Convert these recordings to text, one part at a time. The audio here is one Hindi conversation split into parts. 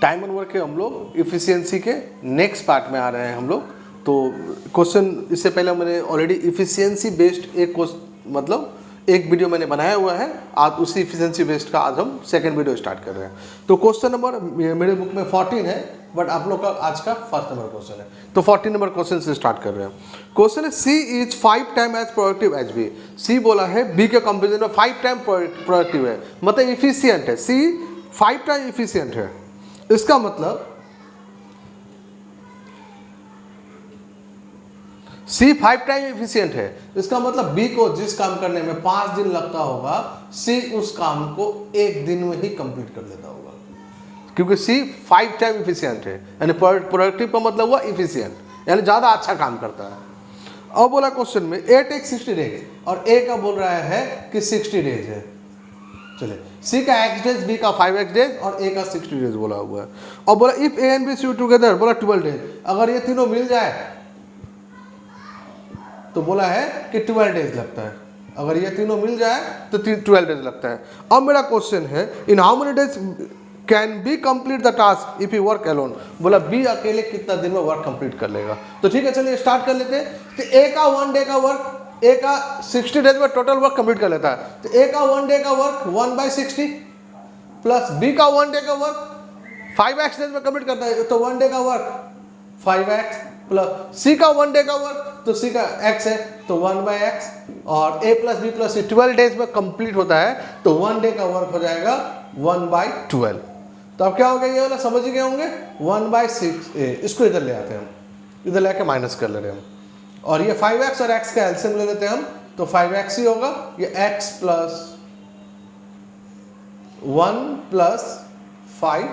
टाइम एंड वर्क के हम लोग इफिशियंसी के नेक्स्ट पार्ट में आ रहे हैं हम लोग। तो क्वेश्चन इससे पहले मैंने ऑलरेडी इफिशियंसी बेस्ड मतलब एक वीडियो मैंने बनाया हुआ है, आज उसी इफिशियंसी बेस्ड का आज हम सेकंड वीडियो स्टार्ट कर रहे हैं। तो क्वेश्चन नंबर मेरे बुक में 14 है, बट आप लोग का आज का फर्स्ट नंबर क्वेश्चन है। तो 14 नंबर क्वेश्चन से स्टार्ट कर रहे हैं। क्वेश्चन है C is 5 time as productive as B. C बोला है बी के कंपेरिजन में 5 टाइम प्रोडक्टिव है, मतलब इफिशियंट है। सी 5 टाइम इफिशियंट है, इसका मतलब सी 5 टाइम इफिशियंट है, इसका मतलब बी को जिस काम करने में 5 दिन लगता होगा, सी उस काम को 1 दिन में ही कंप्लीट कर लेता होगा, क्योंकि सी 5 टाइम इफिशियंट है। यानी प्रोडक्टिव का मतलब हुआ इफिशियंट, यानी ज्यादा अच्छा काम करता है। अब बोला क्वेश्चन में ए टेक 60 डेज और ए का बोल रहा है कि 60 डेज है। चलिए, सी का x डेज, बी का 5x डेज और ए का 60 डेज बोला हुआ है। और बोला if A and B C together, बोला 12 डेज। अगर ये तीनों मिल जाए तो बोला है कि 12 डेज लगता है। अगर ये तीनों मिल जाए तो 12 डेज लगता है। अब मेरा क्वेश्चन है in how many days can be complete the task if you work alone. बोला बी अकेले कितना दिन में वर्क कंप्लीट कर लेगा। तो ठीक है, चलिए स्टार्ट कर लेते हैं। तो ए का 1 डे का वर्क, ए का 60 डेज में टोटल वर्क कंप्लीट कर लेता है। तो ए का 1 डे का वर्क 1/60 प्लस बी का 1 डे का वर्क 5x डेज में कंप्लीट करता है, तो 1 डे का वर्क 5x प्लस सी का 1 डे का वर्क, तो सी का x है तो 1/x, और a plus B plus C 12 days में कंप्लीट होता है, तो 1 डे का वर्क हो जाएगा 1/12। तो अब क्या हो गया, ये वाला समझ ही गए होंगे, 1/6। इसको इधर ले आते हैं हम, इधर लेके माइनस कर ले रहे हैं हम, और ये 5x और x का एलसीएम ले लेते हैं हम, तो 5x ही होगा। ये x प्लस 1 प्लस 5,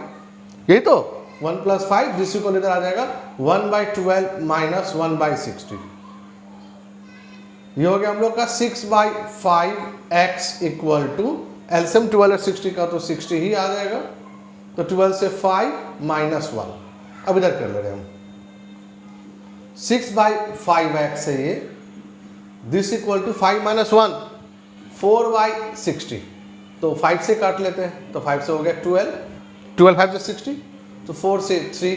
यही तो 1 प्लस 5, जिसको को इधर आ जाएगा 1/12 माइनस 1/60। ये हो गया हम लोग का 6/5x इक्वल टू एलसीएम 12 और 60 का, तो 60 ही आ जाएगा। तो 12 से 5 माइनस 1, अब इधर कर ले रहे हैं हम, 6/5x है ये, दिस इक्वल टू 5 माइनस 1 4/60। तो 5 से काट लेते हैं, तो 5 से हो गया 12 5 से 60, तो 4 से 3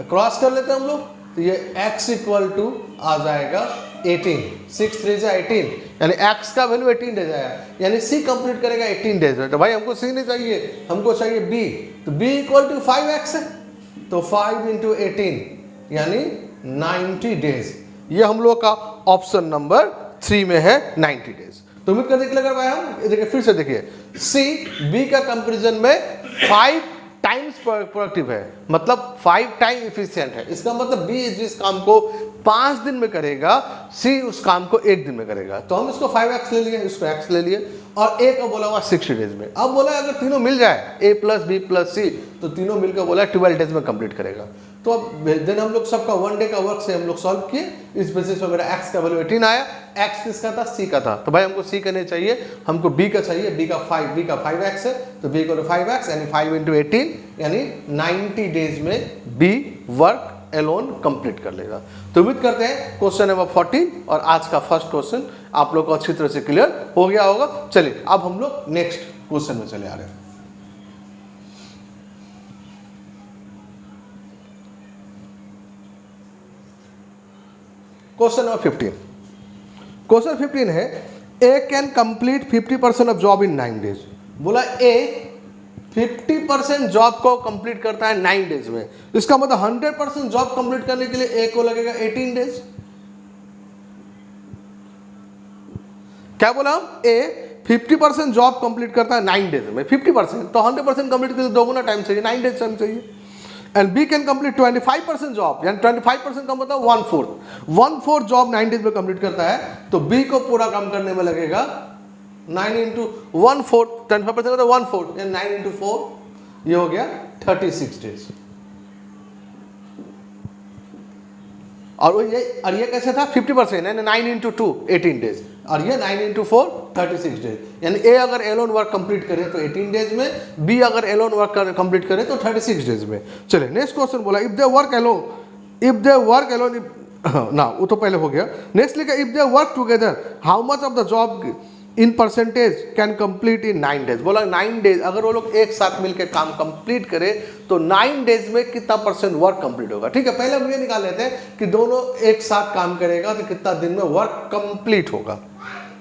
क्रॉस कर लेते हैं हम लोग, तो ये x इक्वल टू आ जाएगा 18, 6 3 से 18, यानी x का वैल्यू 18 डेज आया, यानी c कंप्लीट करेगा 18 डेज में। तो भाई हमको c नहीं चाहिए, हमको चाहिए b, तो b इक्वल टू 5x है, तो 5 इंटू 18 यानी 90 डेज। ये हम लोग का ऑप्शन नंबर 3 में है 90 डेज। तो उम्मीद करते हैं लगा भाई हम देखिए, फिर से देखिए, सी बी का कंपेरिजन में 5 टाइम्स प्रोडक्टिव है, मतलब 5 टाइम इफिशियंट है। इसका मतलब बी जिस काम को 5 दिन में करेगा, सी उस काम को 1 दिन में करेगा। तो हम इसको 5x ले लिए, इसको x ले लिए, और a का बोला हुआ 60 डेज में। अब बोला अगर तीनों मिल जाए a प्लस बी प्लस सी, तो तीनों मिलकर बोला 12 डेज में कंप्लीट करेगा। तो अब देन हम लोग सबका 1 डे का वर्क से हम लोग सॉल्व किए, इस बेसिस पे मेरा x का वैल्यू 18 आया। x किसका था, c का था, तो भाई हमको c करने चाहिए, हमको b का चाहिए, b का 5x है, तो b को 5x यानी 5 इंटू 18 यानी 90 डेज में b वर्क एलोन कंप्लीट कर लेगा। तो उम्मीद करते हैं क्वेश्चन नंबर 14 और आज का फर्स्ट क्वेश्चन आप लोग को अच्छी तरह से क्लियर हो गया होगा। चलिए अब हम लोग नेक्स्ट क्वेश्चन में चले आ रहे हैं। Question number 15। क्वेश्चन 15 है A can complete 50% of job in 9 days. बोला ए 50% जॉब को कंप्लीट करता है 9 डेज में, इसका मतलब 100% जॉब कंप्लीट करने के लिए ए को लगेगा 18 डेज। क्या बोला हम, ए 50% जॉब कंप्लीट करता है 9 डेज में, 50% तो 100% कंप्लीट के लिए दोगुना टाइम चाहिए, 9 डेज टाइम चाहिए। And B can complete 25% job, यानी 25% का मतलब 1/4 जॉब 9 डेज में कंप्लीट करता है, तो बी को पूरा काम करने में लगेगा 9 इंटू 1/4, 25% मतलब 1/4, यानी 9 इंटू 4 ये हो गया 36 डेज। और ये कैसे था 50%, यानी 9 इंटू 2 18 डेज, और ये 9 इंटू 4 36 डेज। यानी ए अगर एलोन वर्क कंप्लीट करे तो 18 डेज में, बी अगर एलोन वर्क कंप्लीट करे तो 36 डेज में। चलिए नेक्स्ट क्वेश्चन बोला इफ दे वर्क एलोन ना, वो तो पहले हो गया। नेक्स्ट लिखा if they work together how much of the job in percentage can complete in 9 days. बोला 9 डेज, अगर वो लोग एक साथ मिलकर काम कंप्लीट करे तो 9 डेज में कितना परसेंट वर्क कंप्लीट होगा। ठीक है, पहले हम ये निकाल लेते हैं कि दोनों एक साथ काम करेगा तो कितना दिन में वर्क कंप्लीट होगा।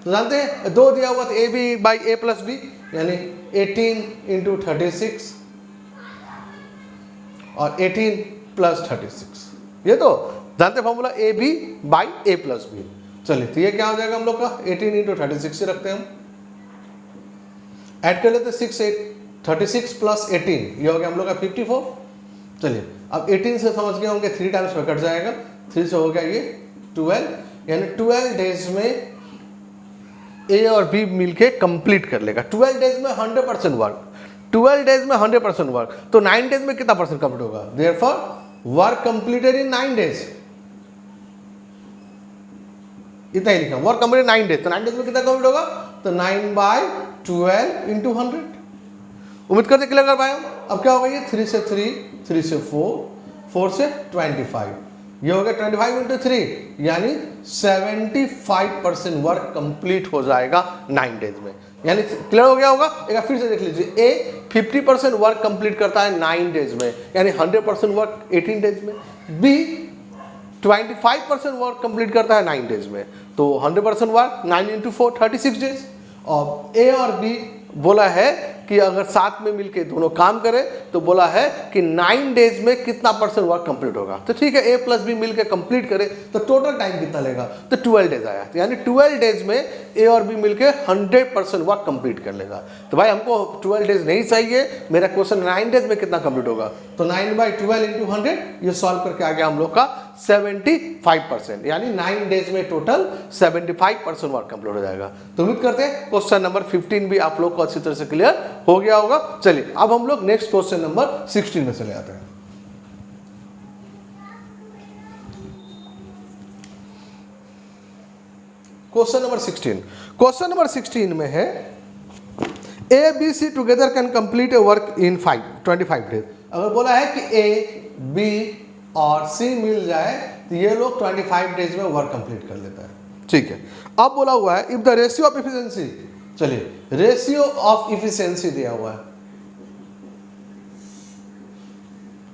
तो जानते हैं 2 दिया हुआ तो A B by A plus B, यानी 18 इंटू 36 और 18 प्लस 36, ये तो जानते formula A B by A plus B. चलिए तो ये क्या हो जाएगा हम लोग का 18 इंटू 36 से रखते हैं हम, ऐड कर लेते 36 प्लस 18, ये हो गया हम लोग का 54। चलिए अब 18 से समझ गए होंगे 3 टाइम्स में कट जाएगा, 3 से हो गया ये 12, यानी 12 डेज में ए और बी मिलके कंप्लीट कर लेगा। 12 डेज में 100% वर्क, 12 डेज में 100% वर्क, तो 9 डेज में कितना परसेंट कंप्लीट होगा। Therefore work completed in 9 days, इतना ही लिखा, वर्क कंप्लीट 9 डेज, तो 9 डेज में कितना कंप्लीट होगा, तो 9/12 इंटू 100। उम्मीद करते क्लियर कर पाए हम। अब क्या होगा ये 3 से 3, 3 से 4, 4 से 25, ये हो गया 25 इंटू 3, यानी 75% वर्क कंप्लीट हो जाएगा 9 डेज में। यानी क्लियर हो गया होगा। एक बार फिर से देख लीजिए, ए 50% वर्क कंप्लीट करता है 9 डेज में, यानी 100% वर्क 18 डेज में। बी 25% वर्क कंप्लीट करता है 9 डेज में, तो 100% वर्क 9 इंटू 4 36 डेज। और ए और बी बोला है कि अगर साथ में मिलके दोनों काम करें तो बोला है कि 9 डेज में कितना परसेंट वर्क कंप्लीट होगा। तो ठीक है, ए प्लस बी मिलके कंप्लीट करे तो टोटल टाइम कितना लेगा, तो 12 डेज आया। तो यानी 12 डेज में ए और बी मिलके 100% वर्क कंप्लीट कर लेगा। तो भाई हमको 12 डेज नहीं चाहिए, मेरा क्वेश्चन 9 डेज में कितना कंप्लीट होगा, तो 9/12 इंटू 100, ये सॉल्व करके आ गया हम लोग का 75%, यानी 9 डेज में टोटल 75% वर्क कंप्लीट हो जाएगा। तो उम्मीद करते हैं क्वेश्चन नंबर 15 भी आप लोग को अच्छी तरह से क्लियर हो गया होगा। चलिए अब हम लोग नेक्स्ट क्वेश्चन नंबर 16 में चले आते हैं। क्वेश्चन नंबर 16 में है A B C together can complete a work in 25 days. अगर बोला है कि ए बी और सी मिल जाए तो ये लोग 25 डेज में वर्क कंप्लीट कर लेता है। ठीक है, अब बोला हुआ है if the ratio of efficiency, चलिए रेशियो ऑफ एफिशिएंसी दिया हुआ है,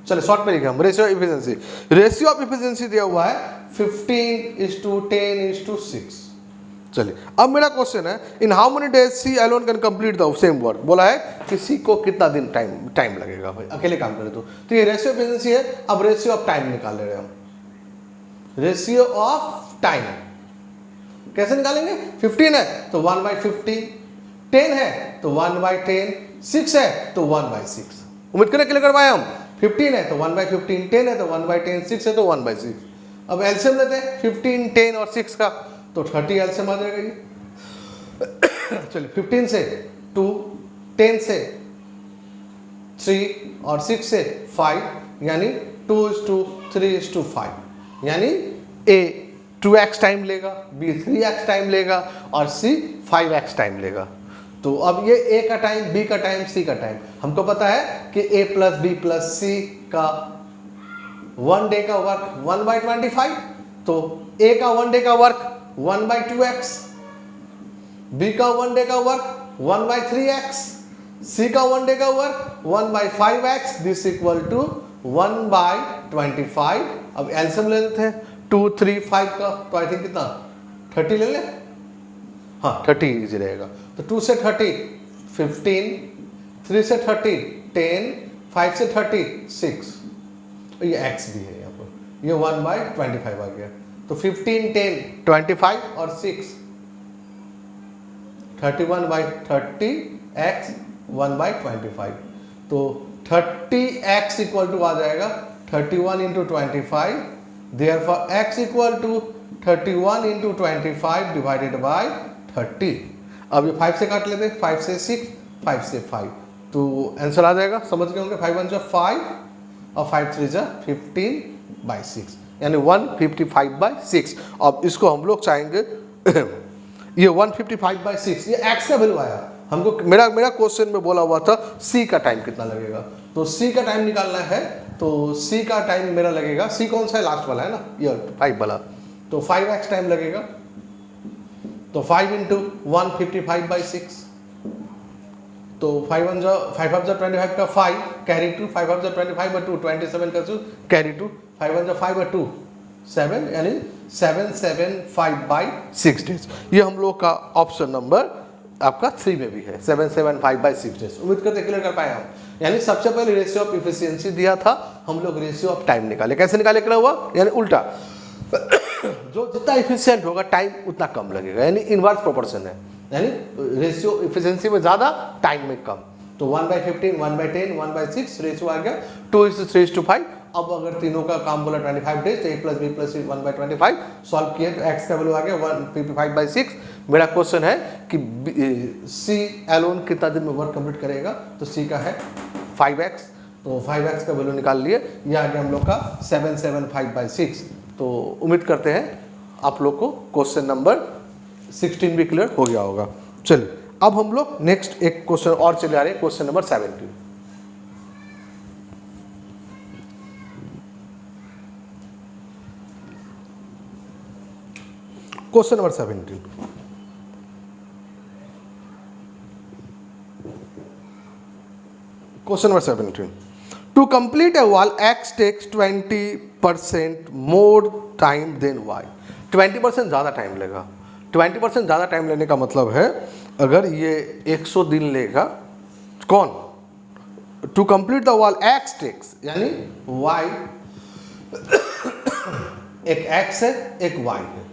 चलिए शॉर्ट में लिखा हम रेशियो ऑफ एफिशिएंसी दिया हुआ है 15:10:6। चलिए अब मेरा क्वेश्चन है in how many days C alone can complete the same work. बोला है कि सी को कितना दिन टाइम लगेगा भाई अकेले काम करे तो ये रेशियो ऑफ एफिशिएंसी है। अब रेशियो ऑफ टाइम निकाल ले रहे हैं हम, रेशियो ऑफ टाइम कैसे निकालेंगे, 15 है तो 1/15, 10 है तो 1/10, 6 है तो 1/6। उम्मीद करें क्लियर कर पाए हम। 15 है तो 1/15, 10 है तो 1/10, 6 है तो 1/6। अब एलसीएम लेते हैं 15, 10 और 6 का, तो 30 एलसीएम आ जाएगा ये। चलिए 15 से 2, 10 से 3 और 6 से 5, यानी 2:3:5, यानी ए 2x टाइम लेगा, बी 3x टाइम लेगा और सी 5x टाइम लेगा। तो अब ये ए का टाइम, बी का टाइम, सी का टाइम, हमको पता है कि ए प्लस बी प्लस सी का 1 डे का वर्क 1/25, तो ए का 1 डे का वर्क 1/2x, बी का 1 डे का वर्क 1/3x, सी का 1 डे का work 1/5x, this equal to 1/25। अब एलसीएम ले लेते हैं 2, 3, 5 का, तो आई थिंक कितना 30 ले ले, हाँ 30 इजी रहेगा। तो 2 से 30 15, 3 से 30 10, 5 से 30 6, ये x भी है यहाँ पर, ये 1/25 आ गया। तो 15, 10, 25 और 6 31/30 x 1/25, तो 30x इक्वल टू आ जाएगा 31 into 25, therefore x equal to 31 into 25 divided by 30। अब ये 5 से काट लेते हैं, 5 से 6, 5 से 5, तो आंसर आ जाएगा, समझ गए होंगे 5 1 जा 5 और 5 3 जा 15/6, यानी 155/6। अब इसको हम लोग चाहेंगे ये 155/6, ये x का वैल्यू आया हमको। मेरा क्वेश्चन में बोला हुआ था c का टाइम कितना लगेगा, तो c का टाइम निकालना है, तो c का टाइम मेरा लगेगा, c कौन सा है लास्ट वाला है ना, ये 5 वाला, तो 5x टाइम लगेगा। तो 5 इंटू 155/6, तो 5 ऑफ द 25 का 5 कैरी 2, 5 ऑफ द 25/2 27 का 2 कैरी 2, 5 ऑफ द 5/2 7, यानी 775/6 डेज। ये हम लोग का ऑप्शन नंबर आपका 3 में भी है, 775/6 डेज। उम्मीद करते क्लियर कर पाए हम। यानी सबसे पहले रेशियो ऑफ इफिशियंसी दिया था, हम लोग रेशियो ऑफ टाइम निकाले। कैसे निकाले क्या हुआ, यानी उल्टा जो जितना इफिशियंट होगा टाइम उतना कम लगेगा, यानी इनवर्स प्रोपोर्शन है, यानी रेशियो इफिशियंसी में ज़्यादा टाइम में कम। तो 1/15 1/10 1/6 रेशियो आ गया 2:3:5। अब अगर तीनों का काम बोला 25 डेज, तो a + b + c 1/25 सॉल्व किए तो x का वैल्यू आ गया 155/6। मेरा क्वेश्चन है कि c एलोन कितना दिन में वर्क कंप्लीट करेगा, तो c का है 5x, तो 5x का वैल्यू निकाल लिए। ये आ गया हम लोग का 775/6। तो उम्मीद करते हैं आप लोग को क्वेश्चन नंबर 16 भी क्लियर हो गया होगा। चलिए अब हम लोग नेक्स्ट एक क्वेश्चन और चले आ रहे हैं, question number 17। Question number 17, question number 17, to complete a wall x takes 20% more time than y। 20% ज़्यादा टाइम लेगा। 20% ज़्यादा टाइम लेने का मतलब है अगर ये 100 दिन लेगा, कौन, to complete the wall x takes, यानी y एक x है एक y है,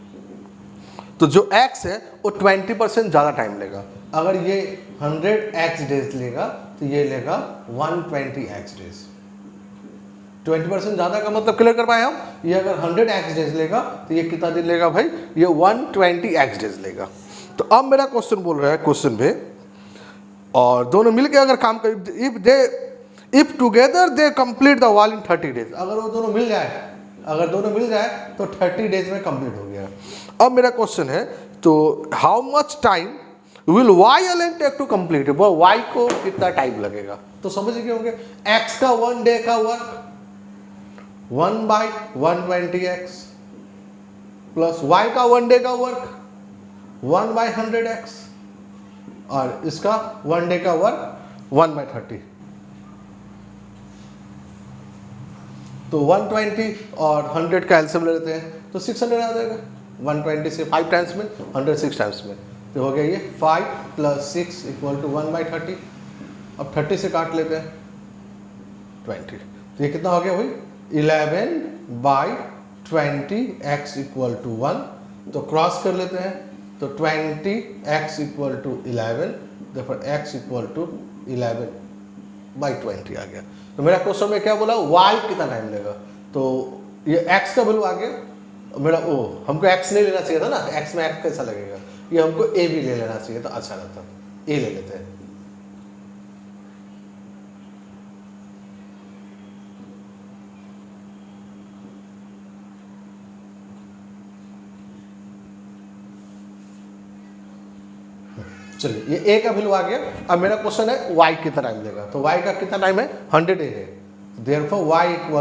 तो जो x है वो 20% ज़्यादा टाइम लेगा। अगर ये 100x डेज लेगा तो ये लेगा 120x डेज। 20% ज़्यादा का मतलब क्लियर कर पाए हम। ये अगर 100x डेज लेगा तो ये कितना दिन लेगा भाई, ये 120x डेज लेगा। तो अब मेरा क्वेश्चन बोल रहा है क्वेश्चन में, और दोनों मिलके अगर काम कर, if together they complete the wall in 30 days, अगर वो दोनों मिल जाए, अगर दोनों मिल जाए तो 30 डेज में कंप्लीट हो गया। अब मेरा क्वेश्चन है, तो how much time will Y alone take to complete, Y को कितना टाइम लगेगा। तो समझ गए होंगे, एक्स का 1 डे का वर्क 1/120x प्लस वाई का 1 डे का वर्क 1/100x और इसका 1 डे का वर्क 1/30। तो 120 और 100 का एलसीएम ले लेते हैं तो 600 आ जाएगा। 120 से 5 टाइम्स में, 100 6 टाइम्स में, तो हो गया ये 5 + 6 = 1/30। अब 30 से काट लेते हैं 20, तो ये कितना हो गया भाई 11/20 x = 1। तो क्रॉस कर लेते हैं, तो 20x = 11, देखो x = 11/20 आ गया। तो मेरा क्वेश्चन में क्या बोला, y कितना टाइम लेगा, तो ये x का वैल्यू आ गया मेरा, ओ हमको x नहीं लेना चाहिए था ना, x में x कैसा लगेगा, ये हमको a भी ले लेना चाहिए तो अच्छा रहता, a ले लेते हैं। चलिए ये a का वैल्यू आ गया। अब मेरा क्वेश्चन है y कितना टाइम लेगा, तो y का कितना टाइम है 100 a है, देयरफॉर y =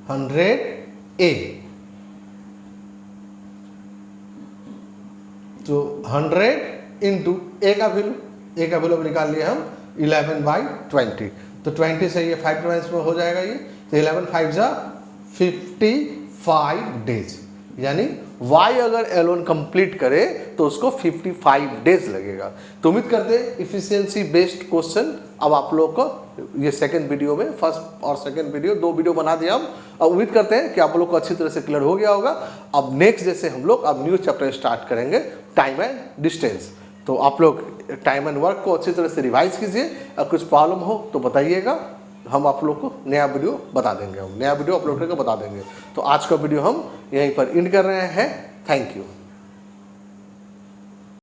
100a। तो 100 इंटू a का वैल्यू निकाल लिया हम 11/20। तो 20 से ये 5 टाइम्स में हो जाएगा ये, तो 11 5 55 डेज, यानी y अगर एलोन कंप्लीट करे तो उसको 55 डेज लगेगा। तो उम्मीद करते हैं इफिशियंसी बेस्ड क्वेश्चन अब आप लोग को ये सेकंड वीडियो में, फर्स्ट और सेकंड वीडियो 2 वीडियो बना दिया हम। अब उम्मीद करते हैं कि आप लोग को अच्छी तरह से क्लियर हो गया होगा। अब नेक्स्ट जैसे हम लोग अब न्यू चैप्टर स्टार्ट करेंगे, टाइम एंड डिस्टेंस। तो आप लोग टाइम एंड वर्क को अच्छी तरह से रिवाइज कीजिए, और कुछ प्रॉब्लम हो तो बताइएगा, हम आप लोग को नया वीडियो बता देंगे, हम नया वीडियो अपलोड करके बता देंगे। तो आज का वीडियो हम यहीं पर एंड कर रहे हैं। Thank you.